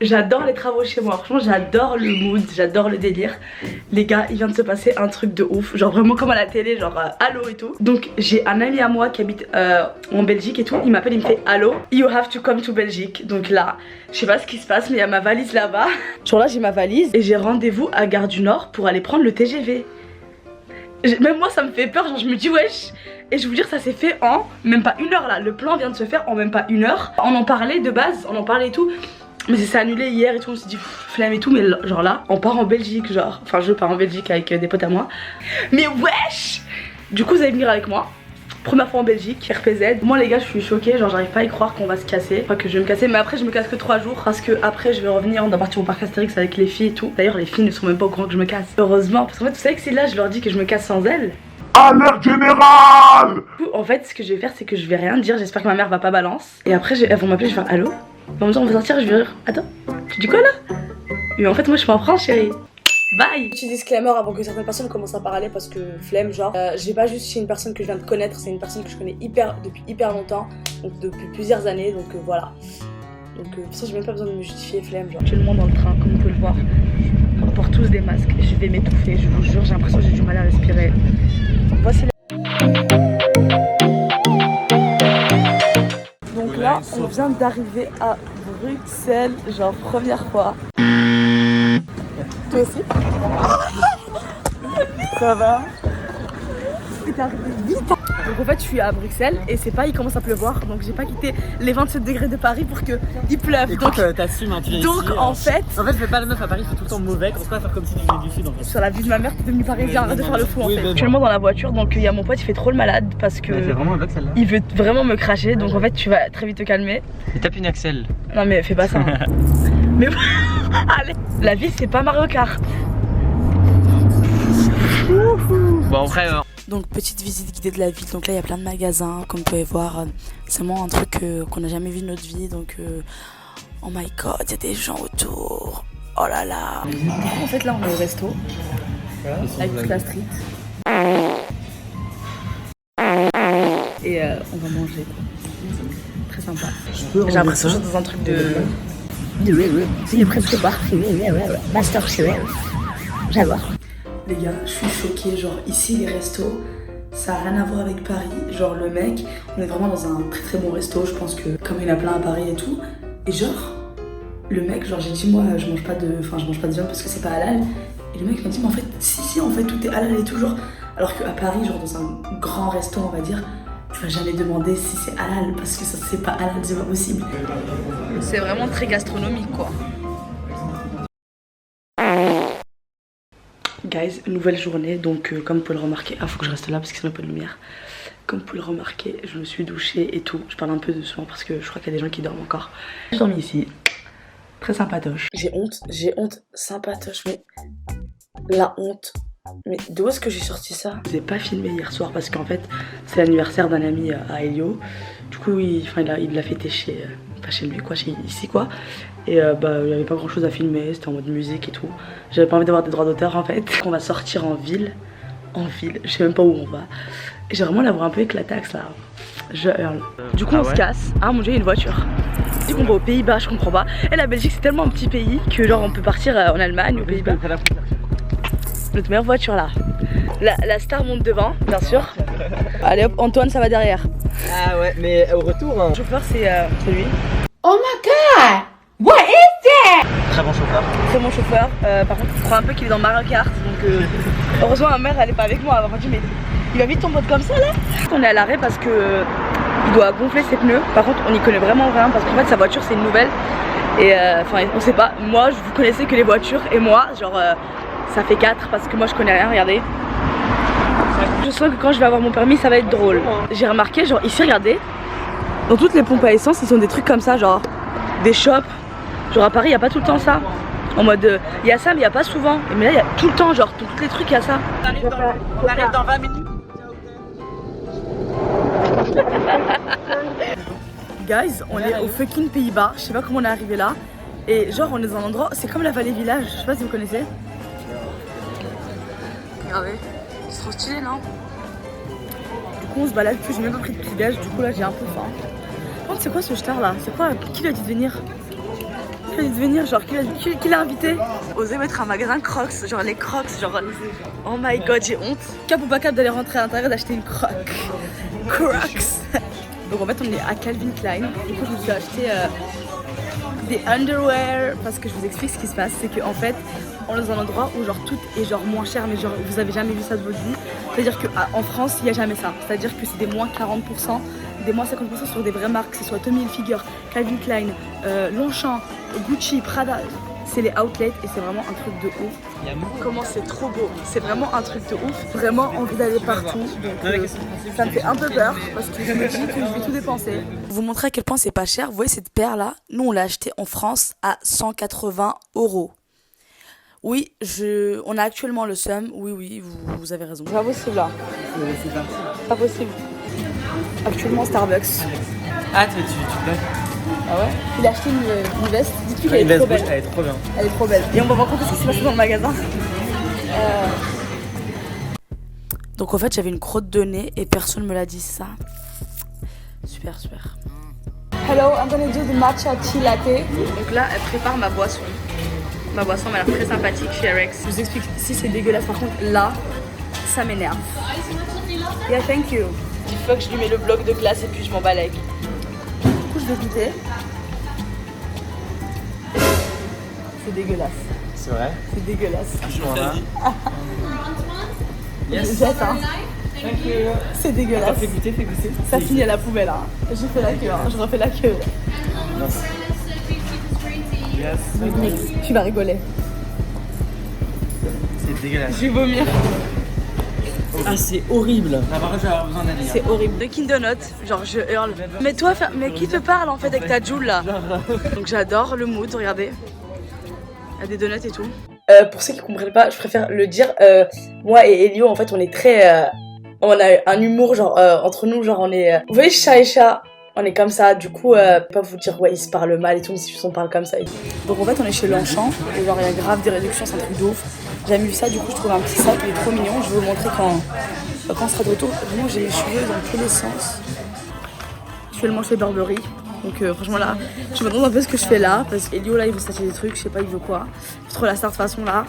J'adore les travaux chez moi, franchement j'adore le mood, j'adore le délire. Les gars, il vient de se passer un truc de ouf, genre vraiment comme à la télé, genre allô et tout. Donc j'ai un ami à moi qui habite en Belgique et tout, il m'appelle, il me fait allô, you have to come to Belgique. Donc là, je sais pas ce qui se passe mais il y a ma valise là-bas. Genre là j'ai ma valise et j'ai rendez-vous à Gare du Nord pour aller prendre le TGV. Même moi ça me fait peur, genre je me dis wesh. Et je vous dire ça s'est fait en même pas 1 heure là, le plan vient de se faire en même pas 1 heure. On en parlait de base, on en parlait et tout. Mais ça s'est annulé hier et tout, on s'est dit flemme et tout. Mais genre là, on part en Belgique genre. Enfin je pars en Belgique avec des potes à moi. Mais wesh. Du coup vous allez venir avec moi. Première fois en Belgique, RPZ. Moi les gars je suis choquée, genre j'arrive pas à y croire qu'on va se casser. Enfin que je vais me casser, mais après je me casse que 3 jours. Parce que après je vais revenir, on doit partir au parc Astérix avec les filles et tout. D'ailleurs les filles ne sont même pas au courant que je me casse. Heureusement, parce qu'en fait vous savez que c'est là je leur dis que je me casse sans elles. Alerte générale! En fait ce que je vais faire c'est que je vais rien dire, j'espère que ma mère va pas balance. Et après elles vont m'appeler, je vais faire allô. En me disant on va sortir, je vais dire attends, tu dis quoi là? Mais en fait moi je suis en France chérie. Bye. Petit disclaimer avant que certaines personnes commencent à parler parce que flemme genre je vais pas juste chez une personne que je viens de connaître, c'est une personne que je connais depuis hyper longtemps, donc depuis plusieurs années, donc voilà. Donc de toute façon j'ai même pas besoin de me justifier, flemme genre. Tout le monde dans le train comme vous pouvez le voir, on porte tous des masques, je vais m'étouffer, je vous jure, j'ai l'impression que j'ai du mal à respirer. Voici donc là on vient d'arriver à Bruxelles, genre première fois. Toi aussi? Ça va? C'est arrivé vite. Donc en fait je suis à Bruxelles et c'est pas, il commence à pleuvoir, donc j'ai pas quitté les 27 degrés de Paris pour que il pleuve. Donc t'assumes, hein, tu viens donc ici, en fait je fais pas la meuf à Paris, je fais tout le temps mauvais, commence pas à faire comme si tu venais du sud en fait. sur la vie de ma mère t'es devenu parisien, arrête de faire le fou en oui, fait. mais Actuellement dans la voiture, donc il y a mon pote, il fait trop le malade parce que c'est vraiment un bug celle-là. il veut vraiment me cracher, donc en fait tu vas très vite te calmer. Et tape une Axel. Non mais fais pas ça hein. Mais allez, la vie c'est pas Mario Kart. Bon après Donc petite visite guidée de la ville, donc là il y a plein de magasins comme vous pouvez voir, c'est vraiment un truc qu'on n'a jamais vu de notre vie, donc oh my god, il y a des gens autour, oh là là. En fait là on est au resto, avec toute la street, et on va manger, très sympa. J'ai l'impression que je suis dans un truc de... C'est presque parfait, master chef, j'adore. Les gars, je suis choquée, genre ici les restos, ça a rien à voir avec Paris. Genre le mec, on est vraiment dans un très très bon resto, je pense que comme il y en a plein à Paris et tout. Et genre, le mec, genre j'ai dit moi je mange pas de viande parce que c'est pas halal. Et le mec m'a dit mais en fait, si en fait tout est halal et tout genre. Alors qu'à Paris, genre dans un grand resto on va dire, tu vas jamais demander si c'est halal parce que ça c'est pas halal, c'est pas possible. C'est vraiment très gastronomique quoi. Guys, nouvelle journée, donc comme vous pouvez le remarquer, faut que je reste là parce qu'il n'y a pas de lumière. Comme vous pouvez le remarquer, je me suis douchée et tout. Je parle un peu doucement parce que je crois qu'il y a des gens qui dorment encore. J'ai dormi ici, très sympatoche. J'ai honte, sympatoche, mais la honte. Mais d'où est-ce que j'ai sorti ça? Je n'ai pas filmé hier soir parce qu'en fait c'est l'anniversaire d'un ami à Elio. Du coup il l'a fêté chez, pas chez lui quoi, ici quoi. Et bah il n'y avait pas grand chose à filmer, c'était en mode musique et tout. J'avais pas envie d'avoir des droits d'auteur en fait. On va sortir en ville, je sais même pas où on va. Et j'ai vraiment l'avoir un peu éclataxe là. Je hurle. Du coup on se casse. Ah mon dieu il y a une voiture. Du coup on va aux Pays-Bas, je comprends pas. Et la Belgique c'est tellement un petit pays que genre on peut partir en Allemagne, aux Pays-Bas. Notre meilleure voiture là. La star monte devant, bien sûr. Allez hop, Antoine ça va derrière. Ah ouais, mais au retour hein. Le chauffeur c'est lui. Oh my god! What is that? Très bon chauffeur. C'est mon chauffeur, par contre je crois un peu qu'il est dans Mario Kart, donc heureusement ma mère elle est pas avec moi, elle m'a dit mais il va vite ton pote comme ça là. On est à l'arrêt parce que il doit gonfler ses pneus, par contre on y connaît vraiment rien parce qu'en fait sa voiture c'est une nouvelle et enfin on sait pas, moi je vous connaissais que les voitures et moi genre ça fait 4 parce que moi je connais rien, regardez. Je sens que quand je vais avoir mon permis ça va être drôle. J'ai remarqué genre ici regardez, dans toutes les pompes à essence ils ont des trucs comme ça genre des shops. Genre à Paris, il n'y a pas tout le temps ça. En mode, il y a ça, mais il n'y a pas souvent. Mais là, il y a tout le temps, genre, tous les trucs, il y a ça. On arrive dans 20 minutes. Guys, on est au fucking Pays-Bas. Je sais pas comment on est arrivé là. Et genre, on est dans un endroit, c'est comme la Vallée Village. Je sais pas si vous connaissez. Regardez, c'est trop stylé, non? Du coup, on se balade, j'ai même pas pris de petit déj. Du coup, là, j'ai un peu faim. Par contre, c'est quoi ce star là? C'est quoi? Qui lui a dit de venir? qui a dit de venir, genre qui l'a invité? Osez mettre un magasin Crocs, genre les Crocs, genre oh my god j'ai honte. Cap ou pas cap d'aller rentrer à l'intérieur d'acheter une Crocs. Donc en fait on est à Calvin Klein, du coup je me suis acheté des underwear parce que je vous explique ce qui se passe, c'est qu'en fait on est dans un endroit où genre tout est genre moins cher mais genre vous avez jamais vu ça de votre vie. C'est-à-dire qu'en France il n'y a jamais ça, c'est-à-dire que c'est des moins 40%, des moins 50% sur des vraies marques, que ce soit Tommy Hilfiger, Calvin Klein, Longchamp, Gucci, Prada. C'est les outlets et c'est vraiment un truc de ouf. Comment c'est trop beau, c'est vraiment un truc de ouf. Vraiment envie d'aller partout. Donc, ça me fait un peu peur parce que je me dis que je vais tout dépenser. Pour vous montrer à quel point c'est pas cher, vous voyez cette paire là, nous on l'a acheté en France à 180 €. Oui, on a actuellement le seum, oui, vous avez raison. C'est pas possible là. C'est pas possible. Actuellement Starbucks. Ah, tu blagues. Ah ouais? Il a acheté une veste, dites-lui qu'elle est trop belle. Elle est trop bien. Elle est trop belle. Et on va raconter ce qui s'est passé dans le magasin. Donc en fait j'avais une crotte de nez et personne me l'a dit ça. Super. Hello, I'm gonna do the matcha tea latte. Donc là elle prépare ma boisson. Ma boisson m'a l'air très sympathique chez Rex. Je vous explique, si c'est dégueulasse par contre là, ça m'énerve. Yeah, thank you. Il faut que je lui mets le bloc de glace et puis je m'en balègue. Du coup je vais goûter. C'est dégueulasse. C'est vrai? C'est dégueulasse. Franchement là. Je jette hein. C'est dégueulasse. Fais goûter. Ça finit à la poubelle hein. J'ai fait la queue hein. Je refais la queue. Yes. Tu vas rigoler. C'est dégueulasse. Je vais vomir. Ah, c'est horrible. Là, par contre, je vais avoir besoin d'aller. C'est horrible. De Kinder Donuts, genre je hurle. Mais toi, mais qui te parle en fait avec ta Joule là? Donc j'adore le mood, regardez. Il y a des donuts et tout. Pour ceux qui comprennent pas, je préfère le dire. Moi et Elio, en fait, on est très. On a un humour, genre, entre nous, genre, on est. Vous voyez, chat et chat, on est comme ça. Du coup, pas vous dire, ouais, ils se parlent mal et tout, mais si on parle comme ça et tout. Donc en fait, on est chez Longchamp. Et genre, il y a grave des réductions, c'est un truc de ouf. J'ai jamais vu ça, du coup, je trouve un petit sac, il est trop mignon. Je vais vous montrer quand on sera de retour. Vraiment, j'ai mes cheveux dans tous les sens. Actuellement, chez Burberry. Donc franchement là, je me demande un peu ce que je fais là. Parce qu'Elio là, il veut s'acheter des trucs, je sais pas, il veut quoi. C'est trop la star de façon là.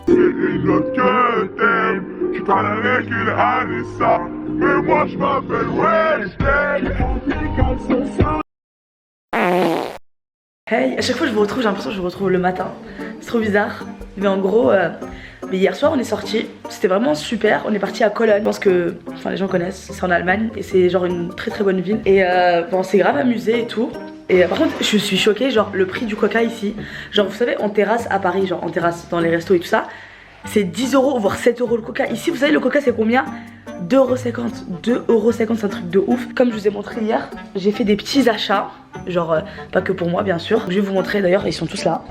C'est une autre que t'aimes. Tu parles avec une Anissa. Mais moi je m'appelle Weston. Hey, à chaque fois je vous retrouve, j'ai l'impression que je vous retrouve le matin. C'est trop bizarre. Mais en gros, mais hier soir on est sortis. C'était vraiment super. On est parti à Cologne. Je pense que les gens connaissent. C'est en Allemagne et c'est genre une très très bonne ville. Et bon, on s'est grave amusé et tout. Et par contre, je suis choquée, genre le prix du coca ici. Genre, vous savez, en terrasse à Paris, genre en terrasse dans les restos et tout ça, c'est 10 € voire 7 € le coca. Ici, vous savez, le coca c'est combien? 2,50 €. 2,50 €, c'est un truc de ouf. Comme je vous ai montré hier, j'ai fait des petits achats. Genre, pas que pour moi, bien sûr. Je vais vous montrer d'ailleurs, ils sont tous là.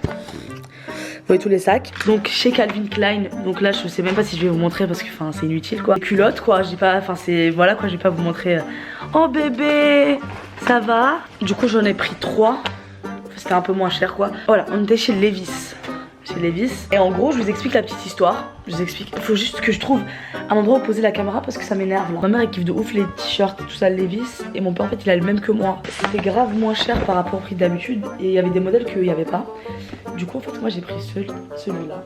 Vous voyez tous les sacs. Donc chez Calvin Klein, donc là je sais même pas si je vais vous montrer parce que c'est inutile quoi. Culottes quoi, je dis pas, c'est voilà quoi, je vais pas vous montrer. Oh bébé, ça va? Du coup j'en ai pris 3. C'était un peu moins cher quoi. Voilà, on était chez Levi's. Chez Levi's. Et en gros je vous explique la petite histoire. Je vous explique. Il faut juste que je trouve un endroit où poser la caméra parce que ça m'énerve là. Ma mère elle kiffe de ouf les t-shirts et tout ça Levi's. Et mon père en fait il a le même que moi. C'était grave moins cher par rapport au prix d'habitude. Et il y avait des modèles qu'il n'y avait pas. Du coup en fait moi j'ai pris celui-là.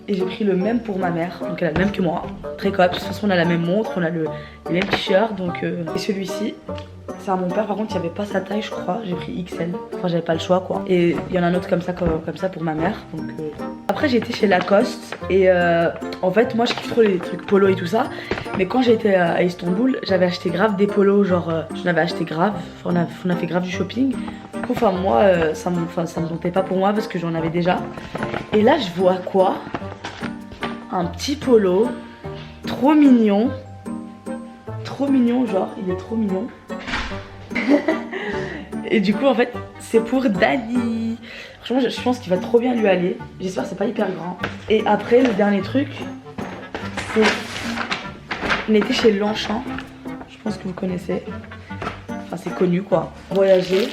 Et j'ai pris le même pour ma mère. Donc elle a le même que moi. Très cops. De toute façon on a la même montre, on a les mêmes t-shirts. Donc et celui-ci. C'est à mon père, par contre il n'y avait pas sa taille je crois, j'ai pris XL, enfin j'avais pas le choix quoi. Et il y en a un autre comme ça pour ma mère. Donc, Après j'ai été chez Lacoste et en fait moi je kiffe trop les trucs polo et tout ça. Mais quand j'ai été à Istanbul, j'avais acheté grave des polos, genre j'en avais acheté grave, on a fait grave du shopping. Du coup moi ça me tentait pas pour moi parce que j'en avais déjà. Et là je vois quoi? Un petit polo, trop mignon. Trop mignon genre, il est trop mignon. Et du coup en fait c'est pour Dani. Franchement je pense qu'il va trop bien lui aller. J'espère que c'est pas hyper grand. Et après le dernier truc, c'est on était chez Longchamp. Je pense que vous connaissez. Enfin c'est connu quoi. Voyager.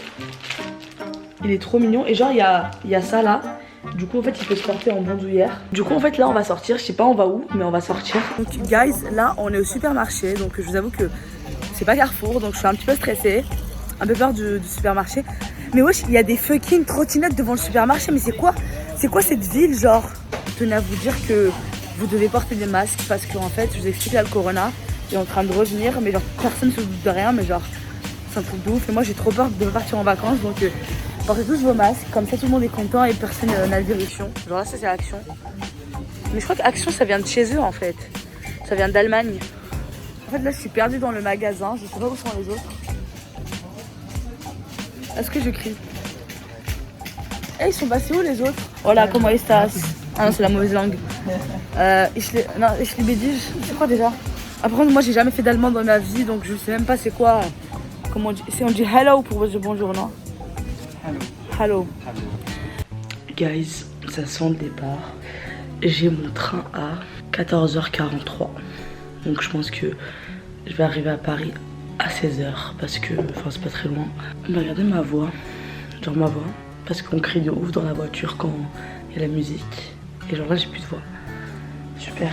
Il est trop mignon. Et genre il y a ça là. Du coup en fait il peut se porter en bandoulière. Du coup en fait là on va sortir, je sais pas on va où mais on va sortir. Donc guys là on est au supermarché, donc je vous avoue que c'est pas Carrefour, donc je suis un petit peu stressée. Un peu peur du supermarché. Mais wesh il y a des fucking trottinettes devant le supermarché, mais c'est quoi cette ville genre? Je tenais à vous dire que vous devez porter des masques parce qu'en fait je vous explique là le corona est en train de revenir, mais genre personne ne se doute de rien, mais genre c'est un truc de ouf et moi j'ai trop peur de partir en vacances, donc portez tous vos masques, comme ça tout le monde est content et personne n'a le virus. Genre là ça c'est Action. Mais je crois qu'Action ça vient de chez eux en fait. Ça vient d'Allemagne. En fait là je suis perdue dans le magasin, je sais pas où sont les autres. Est-ce que je crie? Eh ils sont passés où les autres? Voilà comment ils stassent. Ah non c'est la mauvaise langue. Ich liebe dich, c'est quoi déjà? Après moi j'ai jamais fait d'allemand dans ma vie donc je sais même pas c'est quoi. Comment on dit? On dit hello pour dire bonjour non? Hello. Guys, ça sent le départ. J'ai mon train à 14h43. Donc je pense que je vais arriver à Paris à 16h parce que enfin c'est pas très loin. On va regarder ma voix. Genre ma voix. Parce qu'on crie de ouf dans la voiture quand il y a la musique. Et genre là j'ai plus de voix. Super.